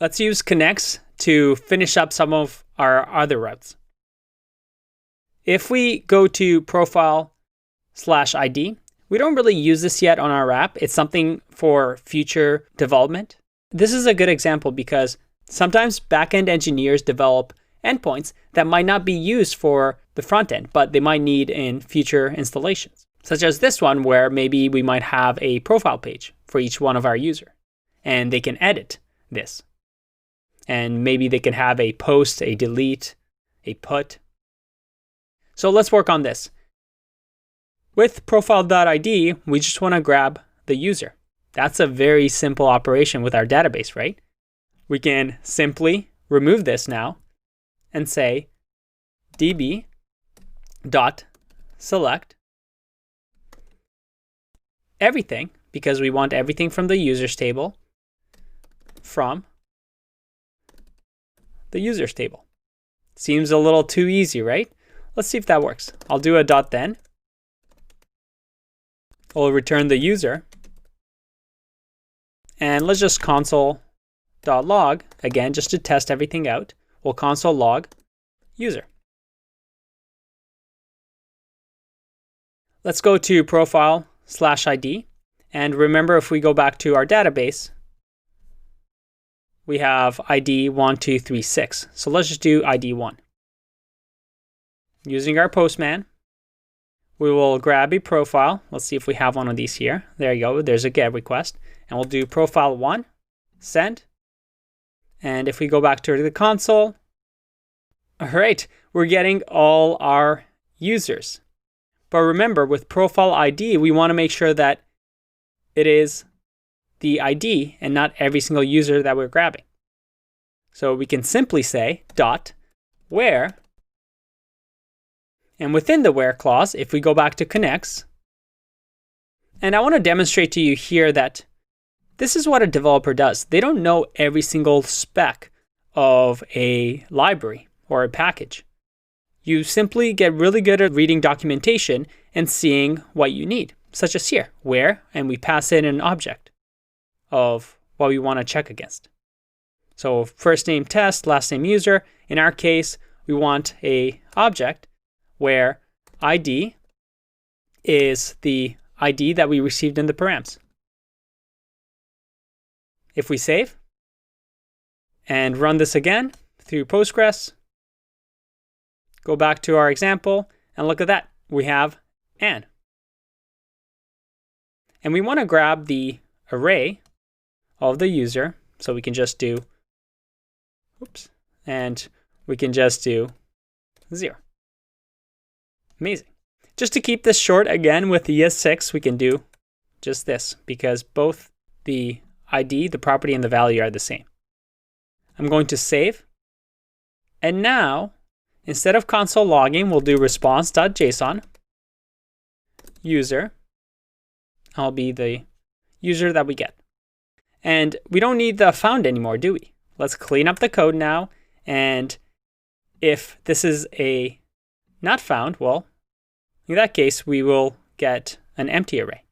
Let's use connects to finish up some of our other routes. If we go to profile/ID, we don't really use this yet on our app. It's something for future development. This is a good example because sometimes backend engineers develop endpoints that might not be used for the front end, but they might need in future installations, such as this one where maybe we might have a profile page for each one of our user, and they can edit this. And maybe they can have a post, a delete, a put. So let's work on this. With profile.id, we just want to grab the user. That's a very simple operation with our database, right? We can simply remove this now and say db.select everything, because we want everything from the users table from the users table. Seems a little too easy, right? Let's see if that works. I'll do a dot then. We'll return the user. And let's just console.log, again, just to test everything out. We'll console log user. Let's go to profile/ID. And remember, if we go back to our database, we have ID 1236. So let's just do ID 1. Using our Postman, we will grab a profile. Let's see if we have one of these here. There you go. There's a GET request. And we'll do profile 1, send. And if we go back to the console, all right, we're getting all our users. But remember, with profile ID, we want to make sure that it is the ID and not every single user that we're grabbing. So we can simply say dot where, and within the where clause, if we go back to connects, and I want to demonstrate to you here that this is what a developer does. They don't know every single spec of a library or a package. You simply get really good at reading documentation and seeing what you need, such as here, where, and we pass in an object of what we want to check against. So first name test, last name user. In our case, we want a object where ID is the ID that we received in the params. If we save and run this again through Postgres, go back to our example, and look at that. We have an. And we want to grab the array of the user, so we can just do, and we can just do 0. Amazing. Just to keep this short, again, with the ES6, we can do just this, because both the ID, the property, and the value are the same. I'm going to save. And now, instead of console logging, we'll do response.json. User. I'll be the user that we get. And we don't need the found anymore, do we? Let's clean up the code now. And if this is a not found, well, in that case, we will get an empty array.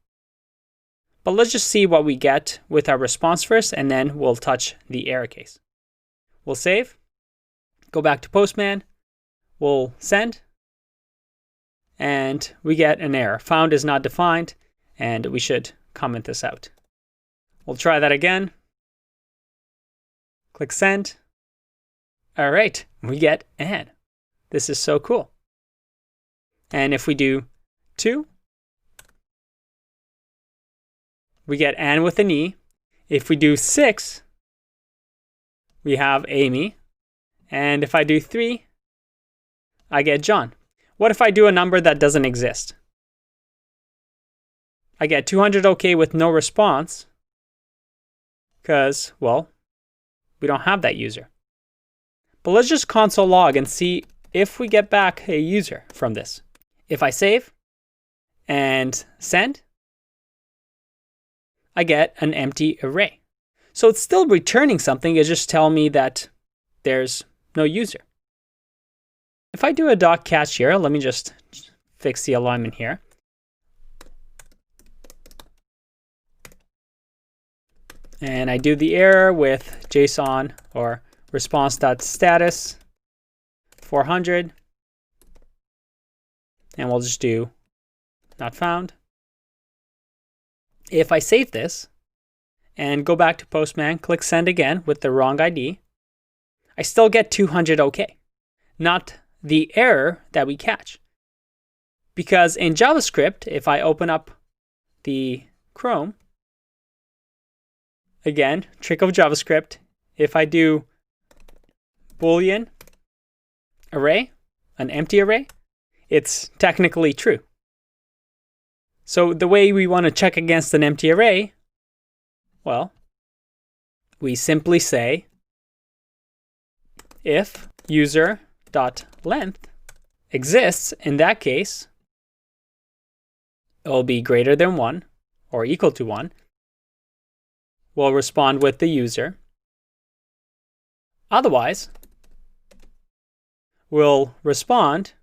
But let's just see what we get with our response first, and then we'll touch the error case. We'll save, go back to Postman, we'll send, and we get an error. Found is not defined, and we should comment this out. We'll try that again. Click send. All right, we get an. This is so cool. And if we do 2, we get Anne with an E. If we do 6, we have Amy. And if I do 3, I get John. What if I do a number that doesn't exist? I get 200 OK with no response because, well, we don't have that user. But let's just console log and see if we get back a user from this. If I save and send, I get an empty array. So it's still returning something. It just tells me that there's no user. If I do a dot catch here, let me just fix the alignment here. And I do the error with JSON or response.status 400. And we'll just do not found. If I save this and go back to Postman, click send again with the wrong ID, I still get 200 OK, not the error that we catch. Because in JavaScript, if I open up the Chrome, again, trick of JavaScript, if I do Boolean array, an empty array, it's technically true. So the way we want to check against an empty array, well, we simply say if user.length exists, in that case, it will be greater than 1 or equal to 1. We'll respond with the user. Otherwise, we'll respond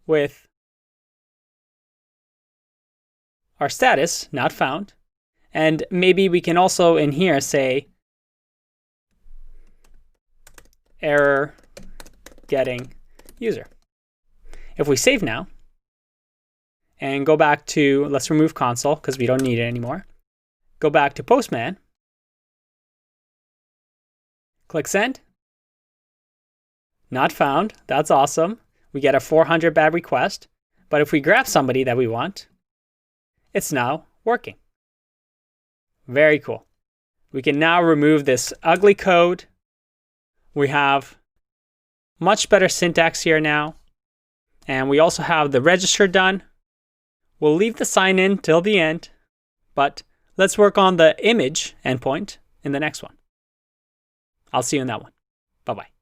with our status, not found. And maybe we can also in here say error getting user. If we save now and go back to, let's remove console because we don't need it anymore. Go back to Postman. Click send. Not found. That's awesome. We get a 400 bad request. But if we grab somebody that we want, it's now working. Very cool. We can now remove this ugly code. We have much better syntax here now. And we also have the register done. We'll leave the sign in till the end, but let's work on the image endpoint in the next one. I'll see you in that one. Bye-bye.